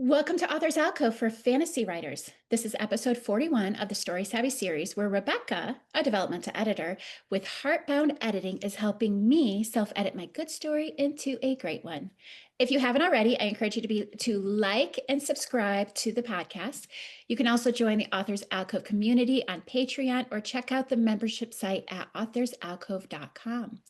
Welcome to Authors Alcove for fantasy writers. This is episode 41 of the Story Savvy series, where Rebecca, a developmental editor with Heartbound Editing, is helping me self-edit my good story into a great one. If you haven't already, I encourage you to like and subscribe to the podcast. You can also join the Authors Alcove community on Patreon or check out the membership site at authorsalcove.com.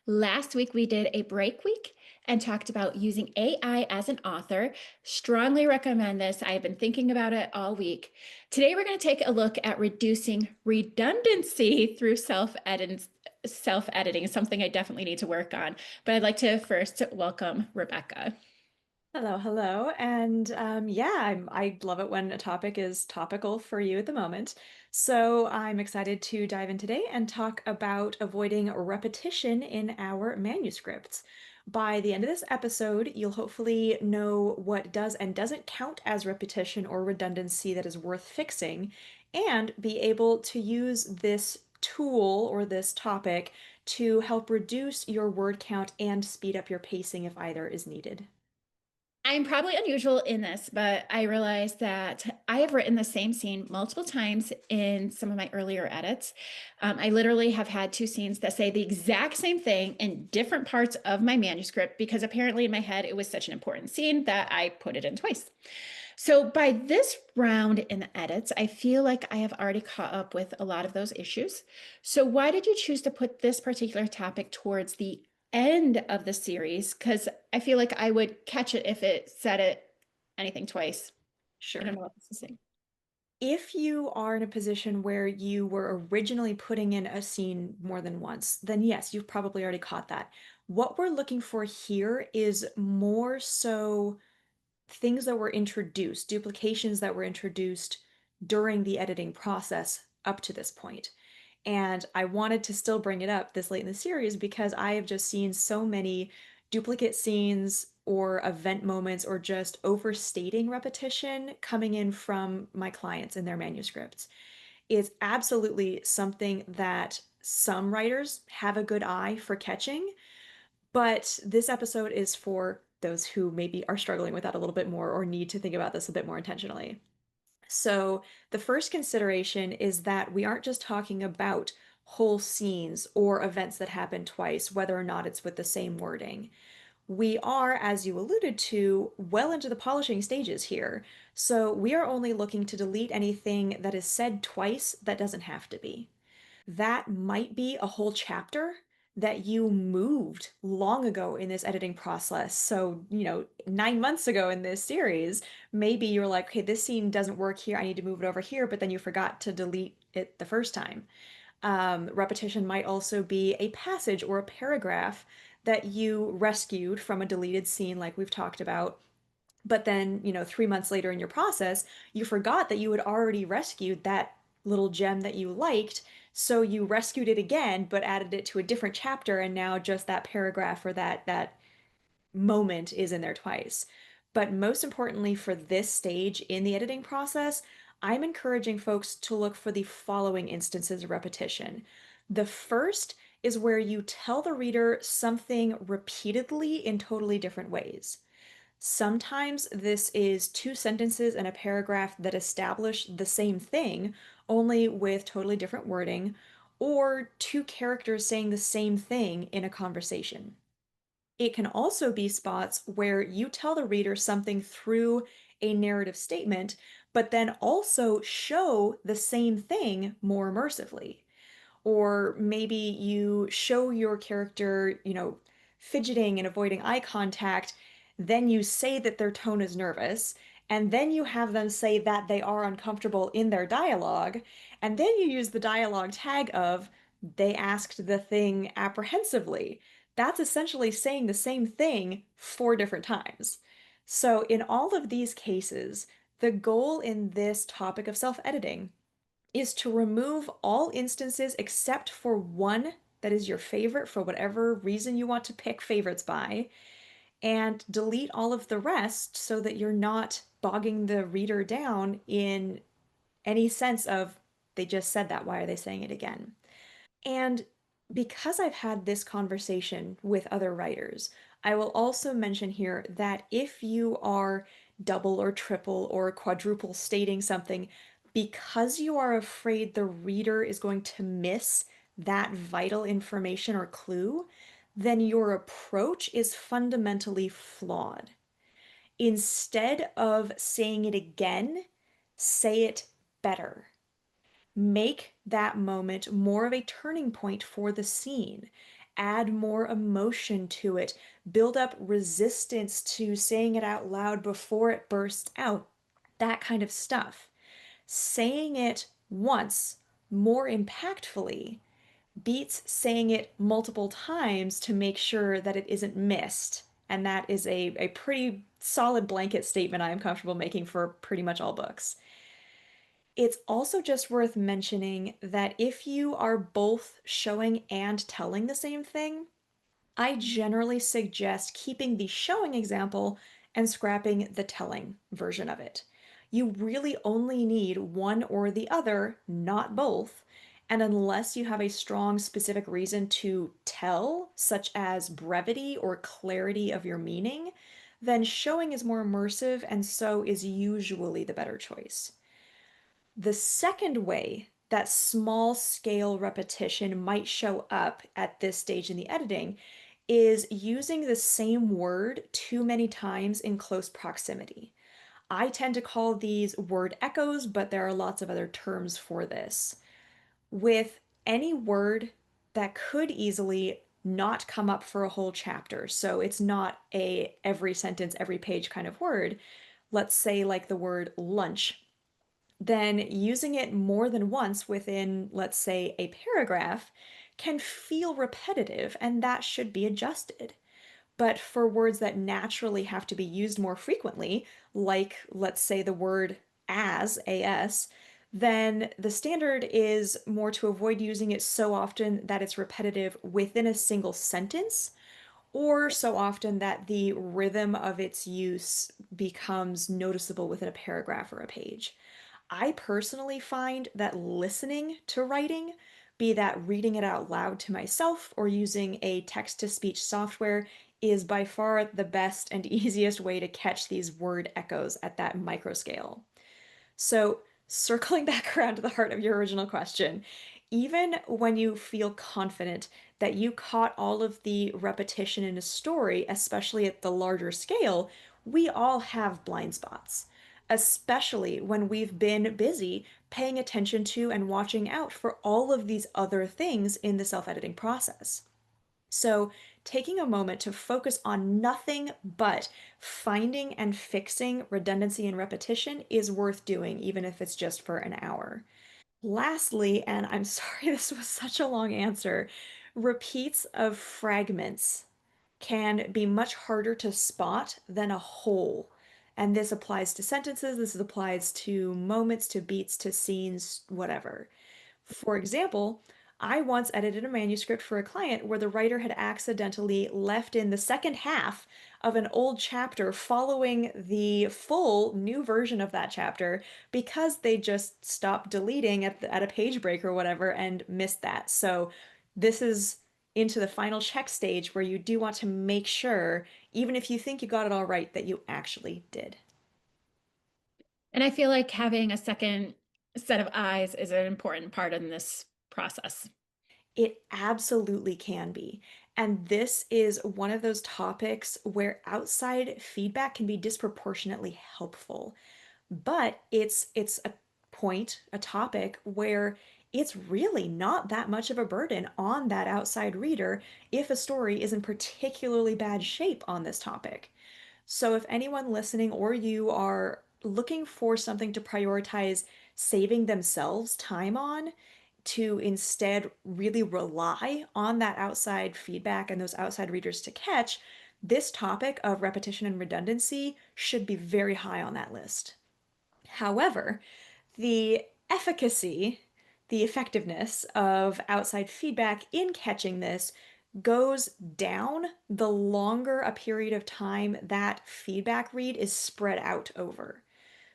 Last week, we did a break week and talked about using AI as an author. Strongly recommend this. I've been thinking about it all week. Today, we're going to take a look at reducing redundancy through self-editing, something I definitely need to work on. But I'd like to first welcome Rebecca. Hello, hello. And I love it when a topic is topical for you at the moment. So I'm excited to dive in today and talk about avoiding repetition in our manuscripts. By the end of this episode, you'll hopefully know what does and doesn't count as repetition or redundancy that is worth fixing, and be able to use this tool or this topic to help reduce your word count and speed up your pacing if either is needed. I'm probably unusual in this, but I realized that I have written the same scene multiple times in some of my earlier edits. I literally have had two scenes that say the exact same thing in different parts of my manuscript because apparently in my head it was such an important scene that I put it in twice. So by this round in the edits, I feel like I have already caught up with a lot of those issues. So why did you choose to put this particular topic towards the end of the series? Because I feel like I would catch it if it said it anything twice. I don't Sure. know what this is saying. If you are in a position where you were originally putting in a scene more than once, then yes, you've probably already caught that. What we're looking for here is more so things that were introduced, duplications that were introduced during the editing process up to this point. And I wanted to still bring it up this late in the series because I have just seen so many duplicate scenes or event moments or just overstating repetition coming in from my clients in their manuscripts. It's absolutely something that some writers have a good eye for catching, but this episode is for those who maybe are struggling with that a little bit more or need to think about this a bit more intentionally. So, the first consideration is that we aren't just talking about whole scenes or events that happen twice, whether or not it's with the same wording. We are, as you alluded to, well into the polishing stages here. So, we are only looking to delete anything that is said twice that doesn't have to be. That might be a whole chapter that you moved long ago in this editing process. So, 9 months ago in this series, maybe you're like, okay, this scene doesn't work here. I need to move it over here, but then you forgot to delete it the first time. Repetition might also be a passage or a paragraph that you rescued from a deleted scene, like we've talked about. But then, 3 months later in your process, you forgot that you had already rescued that little gem that you liked. So you rescued it again, but added it to a different chapter, and now just that paragraph or that moment is in there twice. But most importantly, for this stage in the editing process, I'm encouraging folks to look for the following instances of repetition. The first is where you tell the reader something repeatedly in totally different ways. Sometimes this is two sentences in a paragraph that establish the same thing, only with totally different wording, or two characters saying the same thing in a conversation. It can also be spots where you tell the reader something through a narrative statement, but then also show the same thing more immersively. Or maybe you show your character, fidgeting and avoiding eye contact, then you say that their tone is nervous, and then you have them say that they are uncomfortable in their dialogue, and then you use the dialogue tag of they asked the thing apprehensively. That's essentially saying the same thing four different times. So, in all of these cases, the goal in this topic of self-editing is to remove all instances except for one that is your favorite for whatever reason you want to pick favorites by, and delete all of the rest so that you're not bogging the reader down in any sense of they just said that, why are they saying it again? And because I've had this conversation with other writers, I will also mention here that if you are double or triple or quadruple stating something because you are afraid the reader is going to miss that vital information or clue, then your approach is fundamentally flawed. Instead of saying it again, say it better. Make that moment more of a turning point for the scene. Add more emotion to it. Build up resistance to saying it out loud before it bursts out. That kind of stuff. Saying it once more impactfully beats saying it multiple times to make sure that it isn't missed. And that is a pretty solid blanket statement I am comfortable making for pretty much all books. It's also just worth mentioning that if you are both showing and telling the same thing, I generally suggest keeping the showing example and scrapping the telling version of it. You really only need one or the other, not both. And unless you have a strong specific reason to tell, such as brevity or clarity of your meaning, then showing is more immersive and so is usually the better choice. The second way that small scale repetition might show up at this stage in the editing is using the same word too many times in close proximity. I tend to call these word echoes, but there are lots of other terms for this. With any word that could easily not come up for a whole chapter, so it's not a every sentence, every page kind of word. Let's say like the word lunch, then using it more than once within, let's say, a paragraph can feel repetitive, and that should be adjusted. But for words that naturally have to be used more frequently, like let's say the word as, then the standard is more to avoid using it so often that it's repetitive within a single sentence, or so often that the rhythm of its use becomes noticeable within a paragraph or a page. I personally find that listening to writing, be that reading it out loud to myself or using a text to speech software, is by far the best and easiest way to catch these word echoes at that micro scale. So, circling back around to the heart of your original question, even when you feel confident that you caught all of the repetition in a story, especially at the larger scale, we all have blind spots, especially when we've been busy paying attention to and watching out for all of these other things in the self editing process. So, taking a moment to focus on nothing but finding and fixing redundancy and repetition is worth doing, even if it's just for an hour. Lastly, and I'm sorry this was such a long answer, repeats of fragments can be much harder to spot than a whole. And this applies to sentences, this applies to moments, to beats, to scenes, whatever. For example, I once edited a manuscript for a client where the writer had accidentally left in the second half of an old chapter following the full new version of that chapter because they just stopped deleting at a page break or whatever and missed that. So this is into the final check stage where you do want to make sure, even if you think you got it all right, that you actually did. And I feel like having a second set of eyes is an important part in this process. It absolutely can be. And this is one of those topics where outside feedback can be disproportionately helpful. But it's a point, a topic where it's really not that much of a burden on that outside reader if a story is in particularly bad shape on this topic. So if anyone listening or you are looking for something to prioritize saving themselves time on, to instead really rely on that outside feedback and those outside readers to catch, this topic of repetition and redundancy should be very high on that list. However, the efficacy, the effectiveness of outside feedback in catching this goes down the longer a period of time that feedback read is spread out over.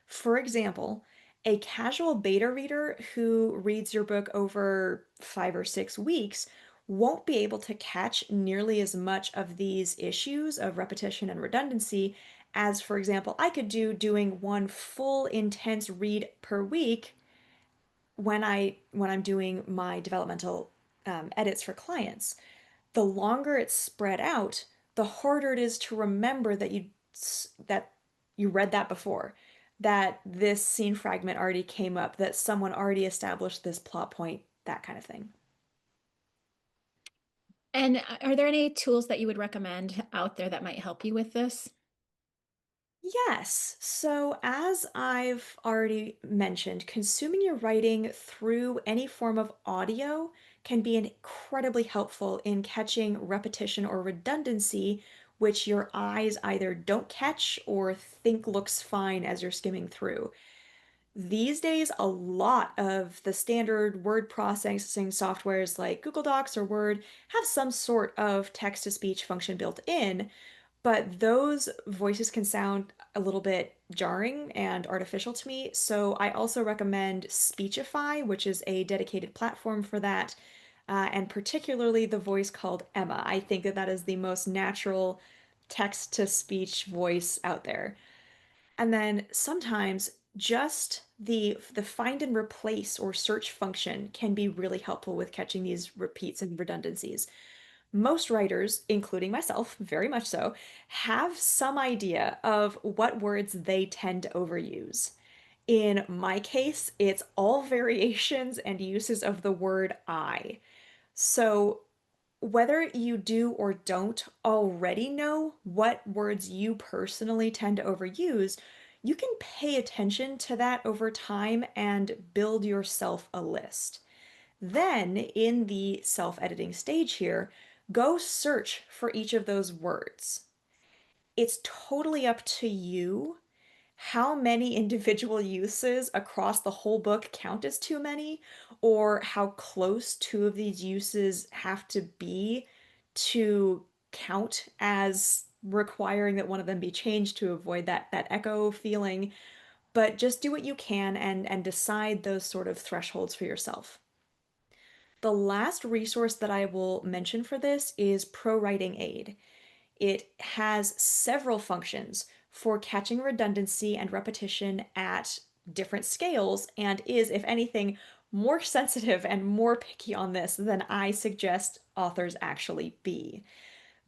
For example, a casual beta reader who reads your book over 5 or 6 weeks won't be able to catch nearly as much of these issues of repetition and redundancy As for example, I could doing one full intense read per week when I'm doing my developmental edits for clients. The longer it's spread out, the harder it is to remember that you read that before, that this scene fragment already came up, that someone already established this plot point, that kind of thing. And are there any tools that you would recommend out there that might help you with this? Yes. So, as I've already mentioned, consuming your writing through any form of audio can be incredibly helpful in catching repetition or redundancy, which your eyes either don't catch or think looks fine as you're skimming through. These days, a lot of the standard word processing softwares like Google Docs or Word have some sort of text to speech function built in, but those voices can sound a little bit jarring and artificial to me. So I also recommend Speechify, which is a dedicated platform for that, and particularly the voice called Emma. I think that that is the most natural text to speech voice out there. And then sometimes just the find and replace or search function can be really helpful with catching these repeats and redundancies. Most writers, including myself, very much so, have some idea of what words they tend to overuse. In my case, it's all variations and uses of the word I. So whether you do or don't already know what words you personally tend to overuse, you can pay attention to that over time and build yourself a list. Then, in the self-editing stage here, go search for each of those words. It's totally up to you how many individual uses across the whole book count as too many, or how close two of these uses have to be to count as requiring that one of them be changed to avoid that echo feeling. But just do what you can and decide those sort of thresholds for yourself. The last resource that I will mention for this is Pro Writing Aid. It has several functions for catching redundancy and repetition at different scales and is, if anything, more sensitive and more picky on this than I suggest authors actually be.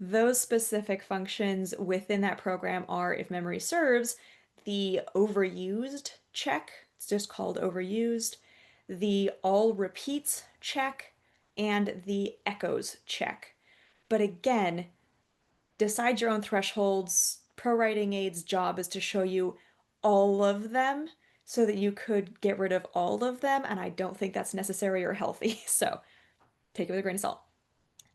Those specific functions within that program are, if memory serves, the overused check, it's just called overused, the all repeats check, and the echoes check. But again, decide your own thresholds. Pro Writing Aid's job is to show you all of them so that you could get rid of all of them, and I don't think that's necessary or healthy. So take it with a grain of salt.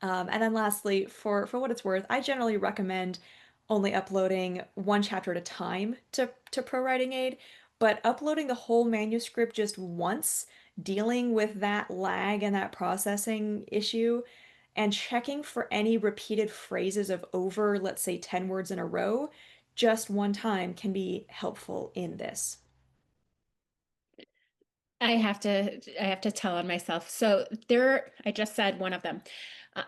And then lastly, for what it's worth, I generally recommend only uploading one chapter at a time to Pro Writing Aid, but uploading the whole manuscript just once, dealing with that lag and that processing issue, and checking for any repeated phrases of over, let's say, 10 words in a row, just one time can be helpful in this. I have to tell on myself. So there, I just said one of them.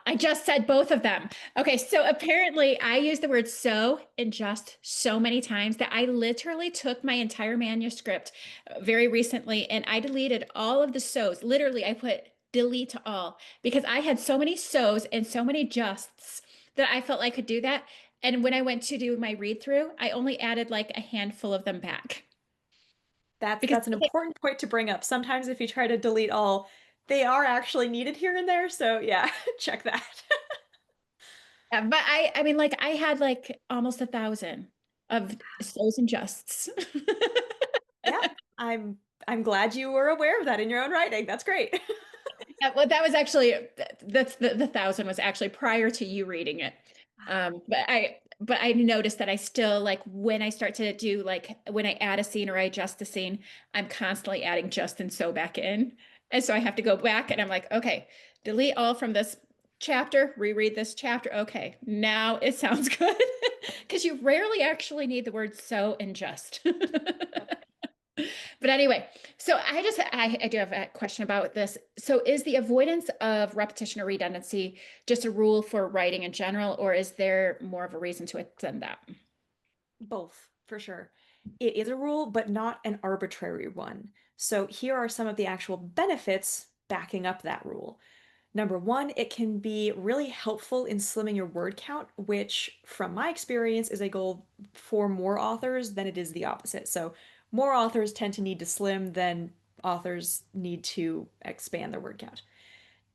I just said both of them. Okay, so apparently I used the word so and just so many times that I literally took my entire manuscript very recently and I deleted all of the so's. Literally, I put delete all because I had so many so's and so many justs that I felt I could do that. And when I went to do my read through, I only added like a handful of them back because That's an important point to bring up. Sometimes if you try to delete all, they are actually needed here and there. So yeah, check that. yeah, but I mean, like I had like almost 1,000 of so's and justs. Yeah, I'm I'm glad you were aware of that in your own writing. That's great. Yeah, well, that was actually that's the 1,000 was actually prior to you reading it. But I noticed that I still like when I start to do like when I add a scene or I adjust a scene, I'm constantly adding just and so back in. And so I have to go back and I'm like, okay, delete all from this chapter, reread this chapter. Okay, now it sounds good. Because you rarely actually need the word so and just. Yep. But anyway, so I do have a question about this. So is the avoidance of repetition or redundancy just a rule for writing in general, or is there more of a reason to it than that? Both, for sure. It is a rule, but not an arbitrary one. So here are some of the actual benefits backing up that rule. Number one, it can be really helpful in slimming your word count, which, from my experience, is a goal for more authors than it is the opposite. So, more authors tend to need to slim than authors need to expand their word count.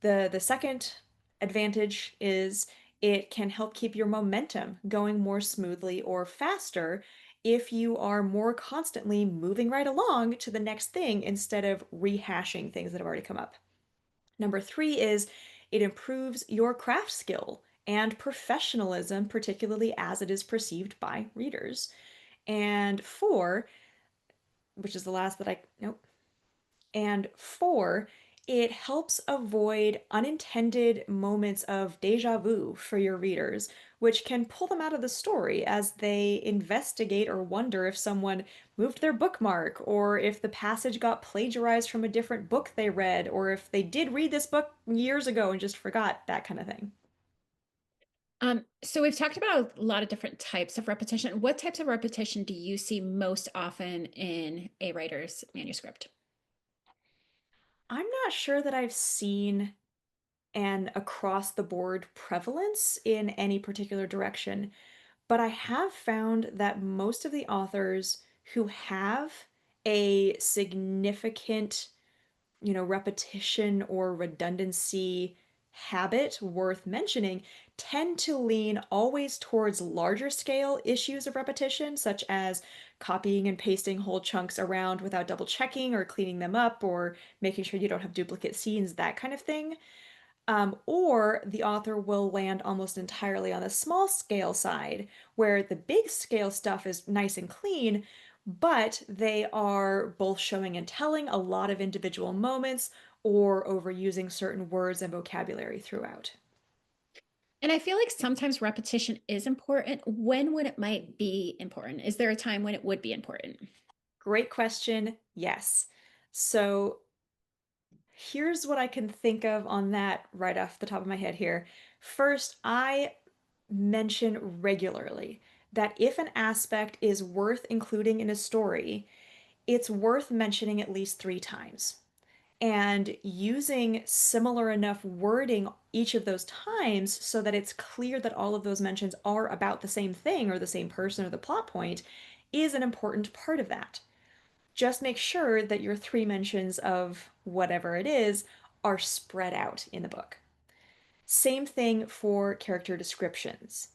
The second advantage is it can help keep your momentum going more smoothly or faster if you are more constantly moving right along to the next thing instead of rehashing things that have already come up. Number three is it improves your craft skill and professionalism, particularly as it is perceived by readers. And four, which is the last that I, nope. And four, it helps avoid unintended moments of deja vu for your readers, which can pull them out of the story as they investigate or wonder if someone moved their bookmark, or if the passage got plagiarized from a different book they read, or if they did read this book years ago and just forgot, that kind of thing. So we've talked about a lot of different types of repetition. What types of repetition do you see most often in a writer's manuscript? I'm not sure that I've seen an across the board prevalence in any particular direction. But I have found that most of the authors who have a significant, repetition or redundancy habit worth mentioning tend to lean always towards larger scale issues of repetition, such as copying and pasting whole chunks around without double checking or cleaning them up or making sure you don't have duplicate scenes, that kind of thing. Or the author will land almost entirely on the small scale side, where the big scale stuff is nice and clean, but they are both showing and telling a lot of individual moments or overusing certain words and vocabulary throughout. And I feel like sometimes repetition is important. When would it might be important? Is there a time when it would be important? Great question. Yes. So here's what I can think of on that right off the top of my head here. First, I mention regularly that if an aspect is worth including in a story, it's worth mentioning at least 3 times. And using similar enough wording each of those times so that it's clear that all of those mentions are about the same thing or the same person or the plot point is an important part of that. Just make sure that your 3 mentions of whatever it is are spread out in the book. Same thing for character descriptions.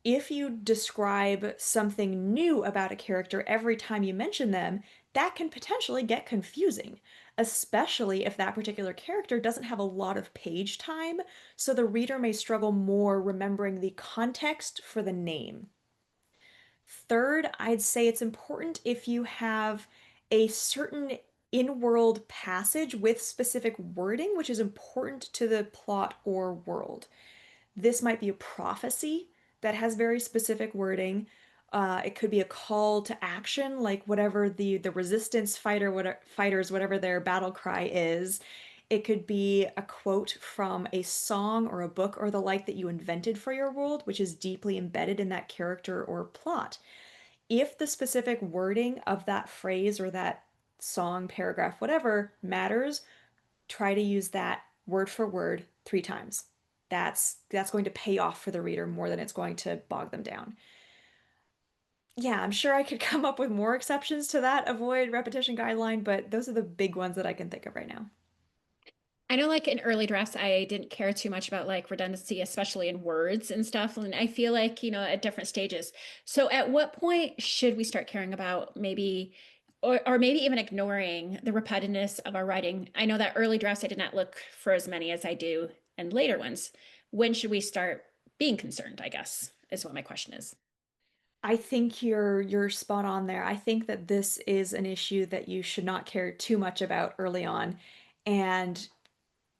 If you describe something new about a character every time you mention them, that can potentially get confusing, especially if that particular character doesn't have a lot of page time, so the reader may struggle more remembering the context for the name. Third, I'd say it's important if you have a certain in-world passage with specific wording, which is important to the plot or world. This might be a prophecy that has very specific wording. It could be a call to action, like whatever the resistance fighters, whatever their battle cry is. It could be a quote from a song or a book or the like that you invented for your world, which is deeply embedded in that character or plot. If the specific wording of that phrase or that song, paragraph, whatever matters, try to use that word for word 3 times. That's going to pay off for the reader more than it's going to bog them down. Yeah, I'm sure I could come up with more exceptions to that avoid repetition guideline, but those are the big ones that I can think of right now. I know, like in early drafts, I didn't care too much about like redundancy, especially in words and stuff. And I feel like, at different stages. So at what point should we start caring about maybe, or maybe even ignoring the repetitiveness of our writing? I know that early drafts, I did not look for as many as I do in later ones. When should we start being concerned, I guess, is what my question is. I think you're spot on there. I think that this is an issue that you should not care too much about early on. And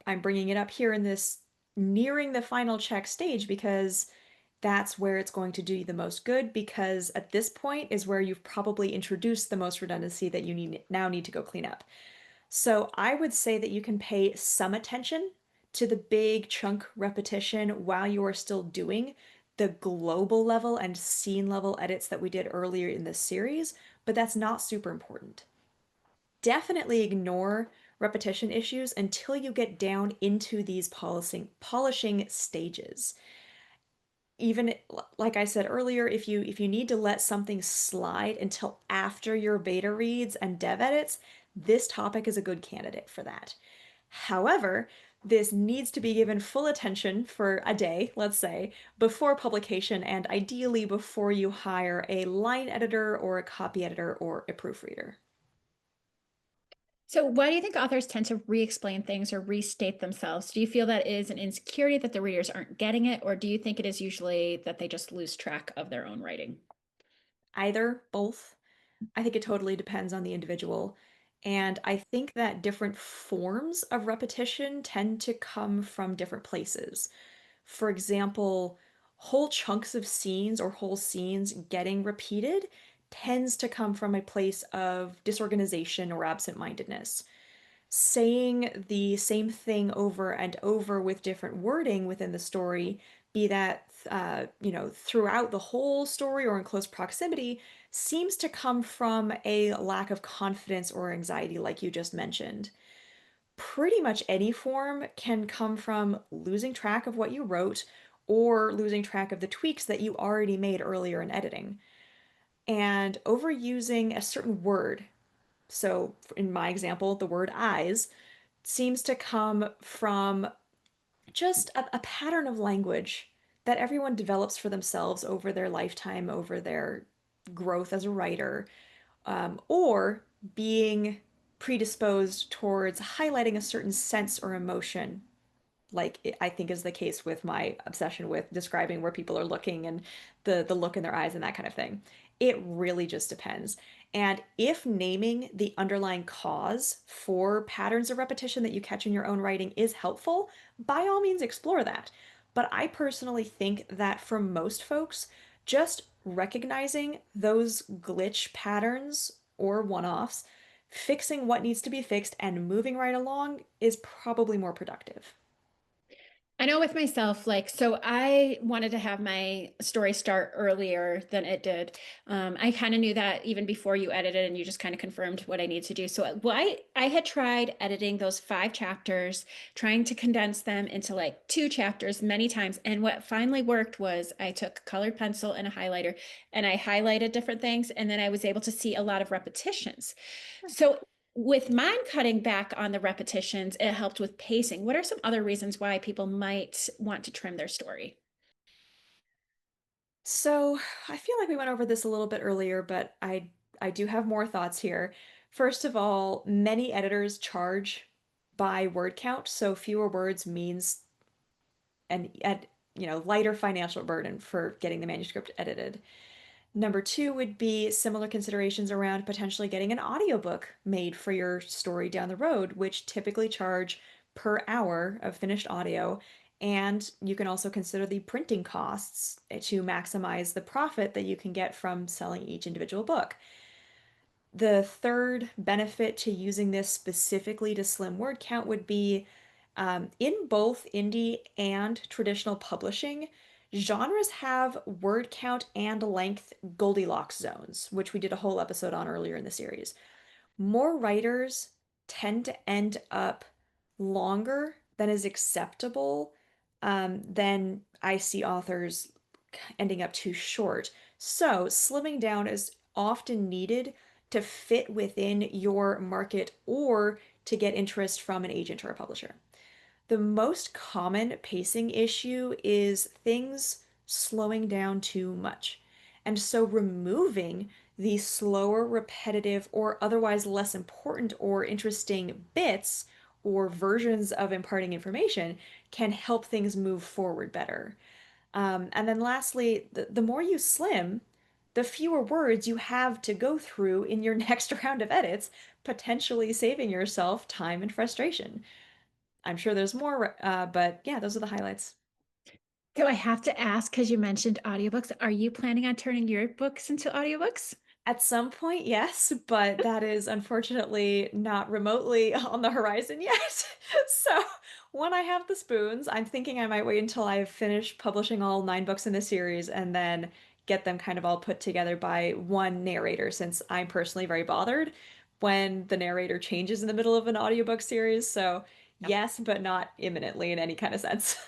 I'm bringing it up here in this nearing the final check stage because that's where it's going to do you the most good because at this point is where you've probably introduced the most redundancy that you need to go clean up. So I would say that you can pay some attention to the big chunk repetition while you are still doing the global level and scene level edits that we did earlier in this series, but that's not super important. Definitely ignore repetition issues until you get down into these polishing stages. Even like I said earlier, if you need to let something slide until after your beta reads and dev edits, this topic is a good candidate for that. However, this needs to be given full attention for a day, let's say, before publication, and ideally before you hire a line editor or a copy editor or a proofreader. So, why do you think authors tend to re explain things or restate themselves? Do you feel that is an insecurity that the readers aren't getting it, or do you think it is usually that they just lose track of their own writing? Either, both. I think it totally depends on the individual. And I think that different forms of repetition tend to come from different places. For example, whole chunks of scenes or whole scenes getting repeated tends to come from a place of disorganization or absent-mindedness. Saying the same thing over and over with different wording within the story, be that throughout the whole story or in close proximity, seems to come from a lack of confidence or anxiety, like you just mentioned. Pretty much any form can come from losing track of what you wrote or losing track of the tweaks that you already made earlier in editing. And overusing a certain word, so in my example, the word eyes, seems to come from just a pattern of language that everyone develops for themselves over their lifetime, over their growth as a writer, or being predisposed towards highlighting a certain sense or emotion, like I think is the case with my obsession with describing where people are looking and the look in their eyes and that kind of thing. It really just depends. And if naming the underlying cause for patterns of repetition that you catch in your own writing is helpful, by all means explore that. But I personally think that for most folks, just recognizing those glitch patterns or one-offs, fixing what needs to be fixed, and moving right along is probably more productive. I know with myself, like, so I wanted to have my story start earlier than it did. I kind of knew that even before you edited, and you just kind of confirmed what I need to do. So, I had tried editing those 5 chapters, trying to condense them into like 2 chapters many times. And what finally worked was I took colored pencil and a highlighter and I highlighted different things. And then I was able to see a lot of repetitions. So, with mine cutting back on the repetitions, it helped with pacing. What are some other reasons why people might want to trim their story? So I feel like we went over this a little bit earlier, but I do have more thoughts here. First of all, many editors charge by word count, so fewer words means an lighter financial burden for getting the manuscript edited. Number two would be similar considerations around potentially getting an audiobook made for your story down the road, which typically charge per hour of finished audio. And you can also consider the printing costs to maximize the profit that you can get from selling each individual book. The third benefit to using this specifically to slim word count would be in both indie and traditional publishing, genres have word count and length Goldilocks zones, which we did a whole episode on earlier in the series. More writers tend to end up longer than is acceptable, than I see authors ending up too short. So, slimming down is often needed to fit within your market or to get interest from an agent or a publisher. The most common pacing issue is things slowing down too much. And so removing the slower, repetitive, or otherwise less important or interesting bits or versions of imparting information can help things move forward better. And then lastly, the more you slim, the fewer words you have to go through in your next round of edits, potentially saving yourself time and frustration. I'm sure there's more, but yeah, those are the highlights. So I have to ask, because you mentioned audiobooks, are you planning on turning your books into audiobooks? At some point, yes, but that is unfortunately not remotely on the horizon yet. So When I have the spoons, I'm thinking I might wait until I've finished publishing all 9 books in the series and then get them kind of all put together by one narrator, since I'm personally very bothered when the narrator changes in the middle of an audiobook series. So, Yep. yes, but not imminently in any kind of sense.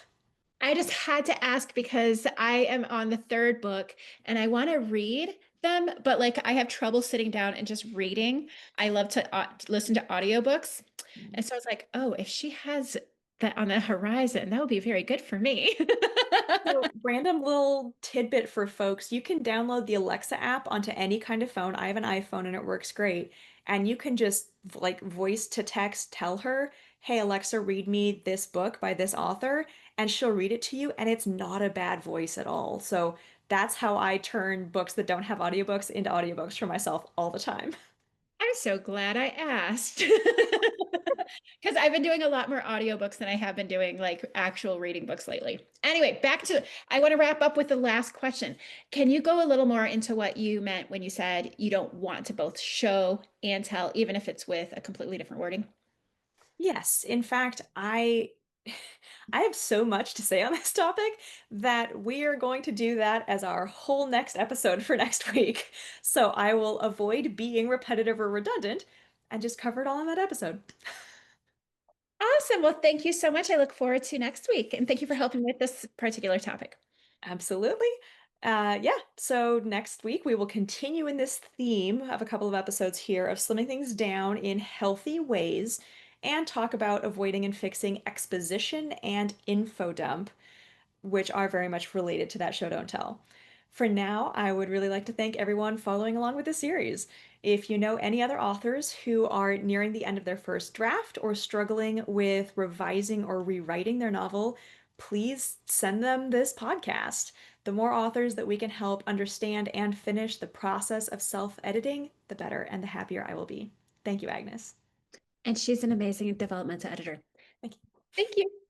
I just had to ask because I am on the third book and I want to read them, but like I have trouble sitting down and just reading. I love to listen to audiobooks. And so I was like, oh, if she has that on the horizon, that would be very good for me. So, random little tidbit for folks, you can download the Alexa app onto any kind of phone. I have an iPhone and it works great. And you can just like voice to text tell her, "Hey Alexa, read me this book by this author," and she'll read it to you, and it's not a bad voice at all. So, that's how I turn books that don't have audiobooks into audiobooks for myself all the time. I'm so glad I asked. Because I've been doing a lot more audiobooks than I have been doing like actual reading books lately. Anyway, I want to wrap up with the last question. Can you go a little more into what you meant when you said you don't want to both show and tell, even if it's with a completely different wording? Yes, in fact, I have so much to say on this topic that we are going to do that as our whole next episode for next week. So I will avoid being repetitive or redundant and just cover it all in that episode. Awesome. Well, thank you so much. I look forward to next week. And thank you for helping with this particular topic. Absolutely. Yeah, so next week we will continue in this theme of a couple of episodes here of slimming things down in healthy ways and talk about avoiding and fixing exposition and info dump, which are very much related to that show don't tell. For now, I would really like to thank everyone following along with the series. If you know any other authors who are nearing the end of their first draft or struggling with revising or rewriting their novel, please send them this podcast. The more authors that we can help understand and finish the process of self-editing, the better and the happier I will be. Thank you, Agnes. And she's an amazing developmental editor. Thank you. Thank you.